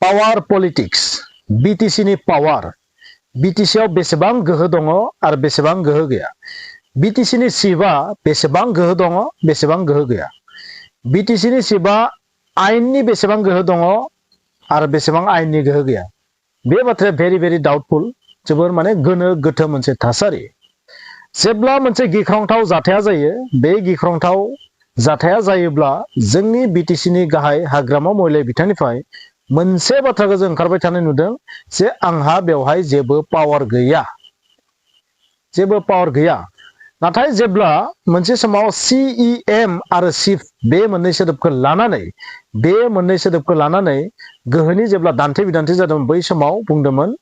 power politics BTC नि power BTC आव बेसेबां गोहो दङ आरो बेसेबां गोहो गैया बीटीसी नि सिफआ बेसेबां गोहो दङ बेसेबां गोहो गैया बीटीसी नि सिफआ आयेननि बेसेबां गोहो दङ आरो बेसेबां आयेननि गोहो गैया बे बाथ्राया भेरि डाउटफुल जोबोर माने गोनो गोथो मोनसे थासारि जेब्ला मोनसे गिख्रंथाव जाथाया जायो बे गिख्रंथाव जाथाया जायोब्ला जोंनि बीटीसी नि गाहाय हाग्रामा महिला बिथांनिफ्राय मोनसे बाथ्राखौ जों ओंखारबाय थानाय नुदों जे आंहा बेवहाय जेबो पावार गैया नाथाय जेब्ला मोनसे समाव सीईएम आरो चिफ बे मोननै सोदोबखौ लानानै गोहोनि जेब्ला दान्थे बिदान्थे जादोंमोन बै समाव बुंदोंमोन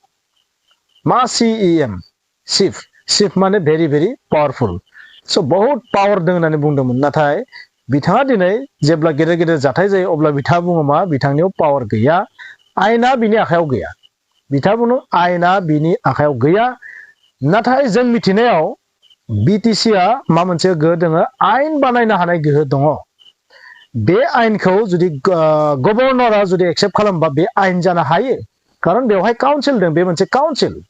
मा सीईएम चिफ माने भेरि पावरफुल सो बहुत पावर दं होननानै बुंदोंमोन नाथाय बिथाङा दिनै जेब्ला गेदेर गेदेर जाथाय जायो अब्ला बिथाङा बुङो मा बिथांनियाव पावार गैया आयेना बिनि आखायाव गैया बिथाङा बुङो आयेना बिनि आखायाव गैया नाथाय जों मिथिनायाव बीटीसी आ मा मोनसे गोहो दङ आयेन बानायनो हानाय गोहो दङ बे आयेनखौ जुदि गभर्नरा जुदि एक्सेप्ट खालामबा बे आयेन जानो हायो खारन बेवहाय काउन्सिल दं बे मोनसे काउन्सिल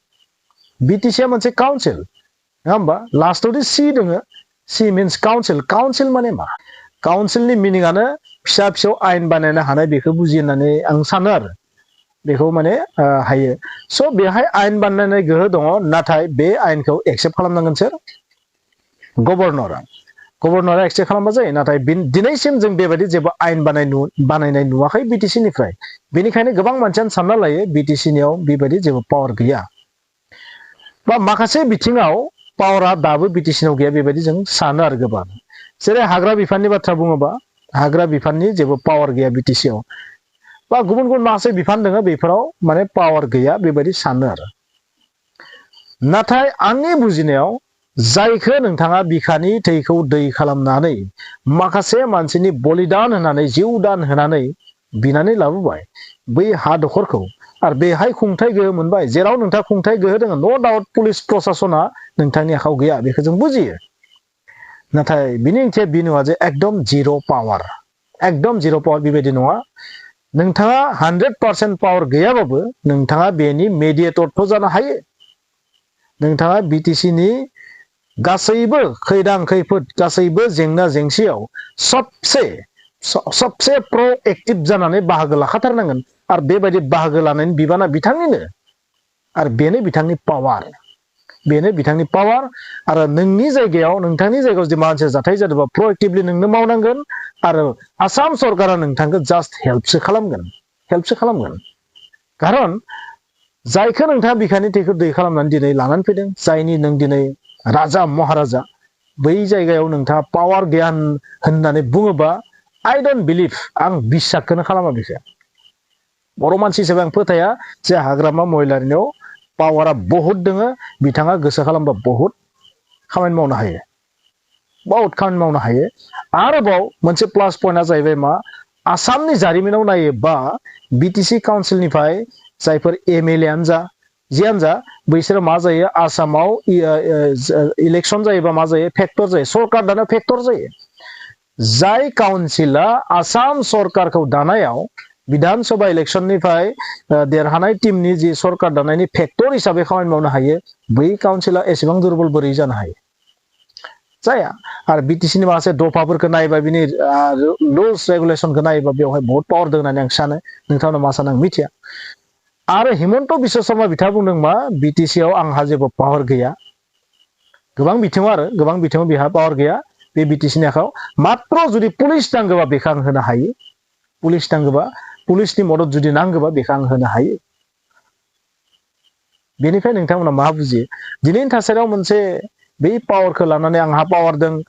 बीटीसी आ मोनसे काउन्सिल नङा होमबा लास्टआव सी दङ सी मीन्स काउन्सिल माने मा काउन्सिलनि मिनिंआनो फिसा फिसौ आयेन बानायनो हानाय बेखौ बुजियो होननानै आं सानो आरो बेखौ माने हायो स' बेहाय आयेन बानायनाय गोहो दङ नाथाय बे आयेनखौ एक्सेप्ट खालामनांगोन सोर गभर्नरा एक्सेप्ट खालामबा जायो नाथाय दिनैसिम जों बेबायदि जेबो आयेन बानायनाय नुवाखै बीटीसी निफ्राय बेनिखायनो गोबां मानसियानो सानना लायो बीटीसी नियाव बेबायदि जेबो पावार गैया बा माखासे बिथिङाव पावारा दाबो बीटीसी नाव गैया बेबायदि जों सानो आरो गोबां जेरै हाग्रा बिफाननि बाथ्रा बुङोबा हाग्रा बिफाननि जेबो पावार गैया बीटीसी आव बा गुबुन गुबुन माखासे बिफान दङ बेफोराव माने पावार गैया बेबायदि सानो आरो नाथाय आंनि बुजिनायाव जायखौ नोंथाङा बिखानि थैखौ दै खालामनानै माखासे मानसिनि बलिदान होनानै जिउ दान होनानै बिनानै लाबोबाय बै हा दखरखौ आरो बेहाय खुंथाय गोहो मोनबाय जेराव नोंथाङा खुंथाय गोहो दङ नो डाउट पुलिस प्रशासना नोंथांनि आखायाव गैया बेखौ जों बुजियो नाथाय बिनि ओंथिया बे नङा जे एकदम जिर' पावार बेबायदि नङा नोंथाङा 100% पावार गैयाबाबो नोंथाङा बेनि मेडिएटरथ' जानो हायो नोंथाङा बीटीसी नि गासैबो खैदां खैफोद गासैबो जेंना जेंसियाव सबसे प्रोएक्टिव जानानै बाहागो लाखाथारनांगोन आरो बेबायदि बाहागो लानायनि बिबाना बिथांनिनो आरो बेनो बिथांनि पावार आरो नोंथांनि जायगायाव जुदि माबा मोनसे जाथाय जादोंबा प्रोएक्टिभलि नोंनो मावनांगोन आरो आसाम सरकारा नोंथांखौ जास्ट हेल्पसो खालामगोन खारन जायखौ नोंथाङा बिखानि थैखौ दै खालामनानै दिनै लानानै फैदों जायनि नों दिनै राजा महाराजा बै जायगायाव नोंथाङा पावार गैया होननानै बुङोबा आइ डोन्ट बिलिभ आं बिसासखौनो खालामा बेखौ बर' मानसि हिसाबै आं फोथाया जे हाग्रामा महिलारिनियाव पावारा बहुत दङ बिथाङा गोसो खालामबा बहुत खामानि मावनो हायो आरोबाव मोनसे प्लास पइन्टआ जाहैबाय मा आसामनि जारिमिनाव नायोबा बीटीसी काउन्सिलनिफ्राय जायफोर एमएलए आनो जा जियानो जा बैसोरो मा जायो आसामाव इलेक्सन जायोबा मा जायो फेक्टर जायो सरकार दानायाव फेक्टर जायो जाय काउन्सिला आसाम सरकारखौ दानायाव विधानसभा इलेक्शननिफ्राय देरहानाय टीमनि जि सरकार दानायनि फेक्टर हिसाबै खामानि मावनो हायो बै काउन्सिला एसेबां दुरबल बोरै जानो हायो जाया आरो बीटीसी नि माखासे दफाफोरखौ नायोबा बिनि रुल्स रेगुलेशनखौ नायोबा बेवहाय बहुत पावार दं होननानै आं सानो नोंथांमोना मा सानो आं मिथिया आरो हिमन्त बिश्व शर्मा बिथाङा बुंदों मा बीटीसी आव आंहा जेबो पावार गैया गोबां बिथिङाव बिहा पावार गैया बे बीटीसी नि आखायाव मात्र जुदि पुलिस नांगौबा बेखौ आं होनो हायो पुलिसनि मदद जुदि नांगौबा बेखौ आं होनो हायो बेनिफ्राय नोंथांमोना मा बुजियो दिनैनि थासारियाव मोनसे बै पावारखौ लानानै आंहा पावार दं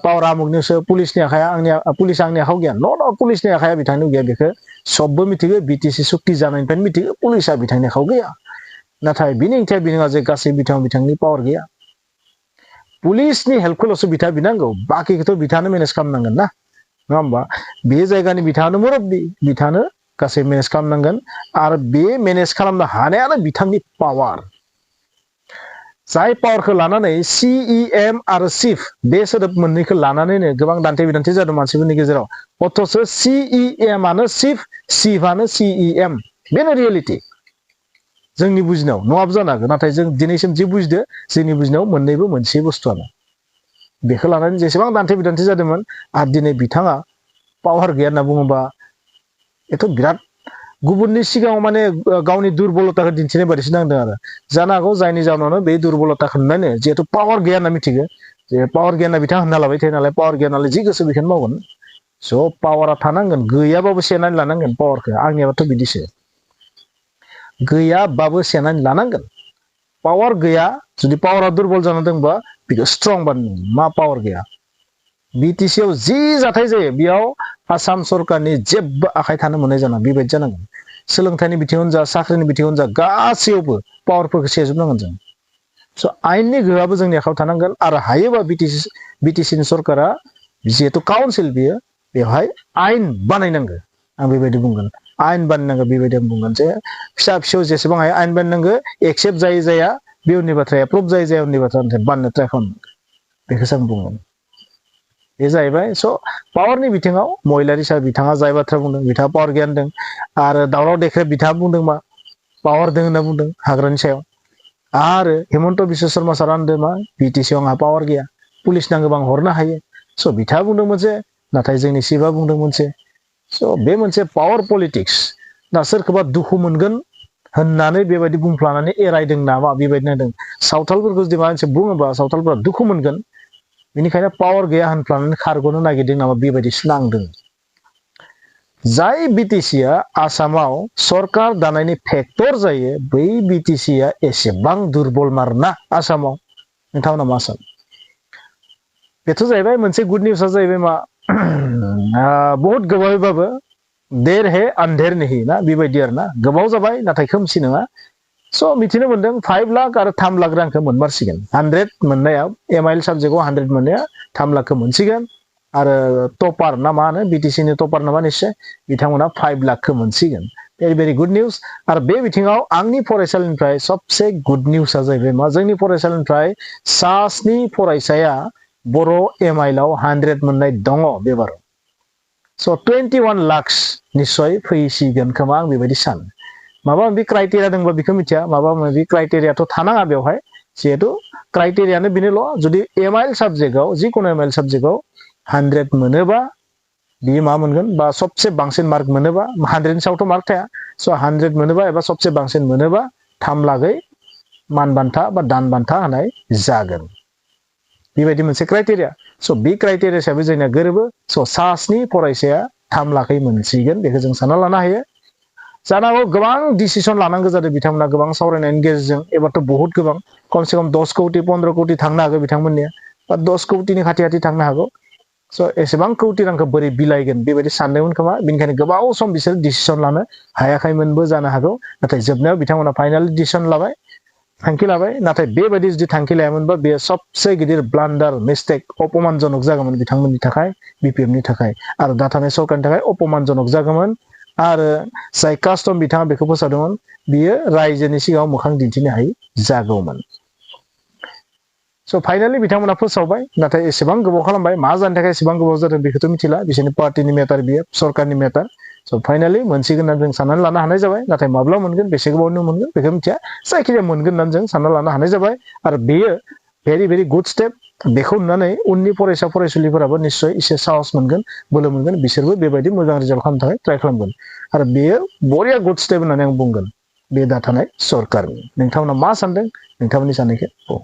पावार आमुगनिसो पुलिसनि आखायाव गैया न' पुलिसनि आखाया बिथांनियाव गैया बेखौ सबबो मिथिगौ बीटीसी सुक्ति जानायनिफ्रायनो मिथिगौ पुलिसा बिथांनि आखायाव गैया नाथाय बिनि ओंथिया बे नङा जे गासै बिथाङाव बिथांनि पावार गैया पुलिसनि हेल्पखौल'सो बिनांगौ बाखिखौथ' बिथाङानो मेनेज खालामनांगोन ना नङा होमबा बे जायगानि बिथाङानो मुरब्बी बिथाङानो गासै मेनेज खालामनांगोन आरो बे मेनेज खालामनो हानायानो बिथांनि पावार जाय पावारखौ लानानै सीईएम आरो चिफ बे सोदोब मोननैखौ लानानैनो गोबां दान्थे बिदान्थे जादों मानसिफोरनि गेजेराव अथ'स' सीईएम आनो चिफ आनो सीईएम बेनो रियेलिटि जोंनि बुजिनायाव नङाबो जानो हागौ नाथाय जों दिनैसिम जि बुजिदो जोंनि बुजिनायाव मोननैबो मोनसे बुस्थुआनो बेखौ लानानै जेसेबां दान्थे बिदान्थे जादोंमोन आरो दिनै बिथाङा पावार गैया होनना बुङोबा एथ' बिराद गुबुननि सिगाङाव माने गावनि दुरबलताखौ दिन्थिनाय बायदिसो नांदों आरो जानो हागौ जायनि जाउनावनो बे दुरबलताखौ नुनानै जिहेथु पावार गैया होनना मिथिगो जे पावार गैया होनना बिथाङा होनना लाबाय थायो नालाय पावार गैया नालाय जि गोसो बेखौनो मावगोन स' पावारा थानांगोन गैयाबाबो सेनानै लानांगोन पावारखौ आंनियाबाथ' बिदिसो गैयाबाबो सेनानै लानांगोन पावार गैया जुदि पावारा दुरबल जाना दंबा बेखौ स्ट्रं बानायनांगोन मा पावार गैया बिटिसि आव जि जाथाय जायो बेयाव आसाम सरकारनि जेबो आखाइ थानो मोननाय जाना बेबायदि जानांगोन सोलोंथाइनि बिथिङावनो जा साख्रिनि बिथिङावनो जा गासैयावबो पावारफोरखौ सेजोबनांगोन जों स' आयेननि गोहोआबो जोंनि आखायाव थानांगोन आरो हायोबा बिटिसिनि सरकारा जिहेतु काउन्सिल बियो बेवहाय आयेन बानायनांगौ आं बेबायदि बुंगोन आयेन बानायनांगौ बेबायदि आं बुंगोन जे फिसा फिसौ जेसेबां हायो आयेन बानायनांगौ एक्सेप्ट जायै जाया बे उननि बाथ्राया एप्रुभ जायै जाया उननि बाथ्रा नाथाय बानायनो ट्राइ खालामनांगौ बेखौसो आं बुंगोन बे जाहैबाय स' पावारनि बिथिङाव महिलारि सार बिथाङा जाय बाथ्रा बुंदों बिथाङा पावार गैया होनदों आरो दावराव देख्रेब बिथाङा बुंदों मा पावार दं होनना बुंदों हाग्रानि सायाव आरो हेमन्त बिश्व शर्मा सारा होनदों मा बिटिसिआव आंहा पावार गैया पुलिस नांगौबा आं हरनो हायो स' बिथाङा बुंदों मोनसे नाथाय जोंनि शिबा बुंदों मोनसे स' बे मोनसे पावार पलिटिक्स दा सोरखौबा दुखु मोनगोन होननानै बेबायदि बुंफ्लानानै एरायदों नामा बेबायदि नायदों सावथालफोरखौ जुदि माबा मोनसे बुङोबा सावथालफोरा दुखु मोनगोन बेनिखायनो पावार गैया होनफ्लानानै खारग'नो नागिरदों नामा बेबायदिसो नांदों जाय बिटिसिआ आसामाव सरकार दानायनि फेक्टर जायो बै बिटिसिआ एसेबां दुरबल मारना आसामाव नोंथांमोना मा सानो बेथ' जाहैबाय मोनसे गुड निउसआ जाहैबाय मा बहुत गोबावैबाबो देर हे आन्धेर नेहि ना बेबायदि आरो ना गोबाव जाबाय नाथाय खोमसि नङा स' मिथिनो मोनदों 5 लाख आरो 3 लाख रांखौ मोनमारसिगोन 100 मोननाया एमआइएल साबजेक्टआव 100 मोननाया 3 लाखखौ मोनसिगोन आरो टपार ना मा होनो बिटिसिनि टपार नामा निश्चय बिथांमोना 5 लाखखौ मोनसिगोन भेरि भेरि गुड निउस आरो बे बिथिङाव आंनि फरायसालिनिफ्राय सबसे गुड निउसआ जाहैबाय मा जोंनि फरायसालिनिफ्राय सा 7 फरायसाया बर' एमआइएलआव 100 मोननाय दङ बेबाराव स' 21 लाखस निश्चय फैसिगोन खोमा आं बेबायदि सानो माबा माबि क्राइटेरिया दंबा बेखौ मिथिया माबा माबि क्राइटेरियाथ' थानाङा बेवहाय जिहेतु क्राइटेरियानो बेनोल' जुदि एमआइएल साबजेक्टआव जिखुनु एमआइएल साबजेक्टआव 100 मोनोबा बियो मा मोनगोन बा सबसे बांसिन मार्क मोनोबा 100 सायावथ' मार्क थाया स' 100 मोनोबा एबा सबसे बांसिन मोनोबा 3 लाखै मान बान्था बा दान बान्था होनाय जागोन बेबायदि मोनसे क्राइटेरिया स' बे क्राइटेरिया हिसाबै जोंना गोरोबो स' सा 7 फरायसाया 3 लाखै मोनसिगोन बेखौ जों सानना लानो हायो जानो हागौ गोबां डिसिसन लानांगौ जादों बिथांमोना गोबां सावरायनायनि गेजेरजों एबारथ' बहुत गोबां खमसे खम 10 कौटि 15 कौटि थांनो हागौ बिथांमोननिया बा 10 कौटिनि खाथि खाथि थांनो हागौ स' एसेबां कौटि रांखौ बोरै बिलाइगोन बेबायदि सानदोंमोन खोमा बेनिखायनो गोबाव सम बिसोर डिसिसन लानो हायाखैमोनबो जानो हागौ नाथाय जोबनायाव बिथांमोना फाइनाल डिसिसन लाबाय थांखि लाबाय नाथाय बेबायदि जुदि थांखि लायामोनबा बेयो सबसे गिदिर ब्लान्डार मिस्टेक अपमानजनक जागौमोन बिथांमोननि थाखाय बिपिएफनि थाखाय आरो दा थानाय सरकारनि थाखाय अपमानजनक जागौमोन आरो जाय कास्टम बिथाङा बेखौ फोसावदोंमोन बियो रायजोनि सिगाङाव मोखां दिन्थिनो हायै जागौमोन स' फाइनालि बिथांमोना फोसावबाय नाथाय एसेबां गोबाव खालामबाय मा जानो थाखाय एसेबां गोबाव जादों बेखौथ' मिथिला बिसोरनि पार्टिनि मेटार बियो सरकारनि मेटार स' फाइनालि मोनसिगोन होननानै जों साननानै लानो हानाय जाबाय नाथाय माब्ला मोनगोन बेसे गोबावनो मोनगोन बेखौ मिथिया जायखिजाया मोनगोन होननानै जों सानना लानो हानाय जाबाय आरो बेयो भेरि भेरि गुड स्टेप बेखौ नुनानै उननि फरायसा फरायसुलिफोराबो निश्चय एसे साहस मोनगोन बोलो मोनगोन बिसोरबो बेबायदि मोजां रिजाल्ट खालामनो थाखाय ट्राइ खालामगोन आरो बेयो बरिया गुड स्टेप होननानै आं बुंगोन बे दा थानाय सरकारनि नोंथांमोना मा सानदों नोंथांमोननि साननायखौ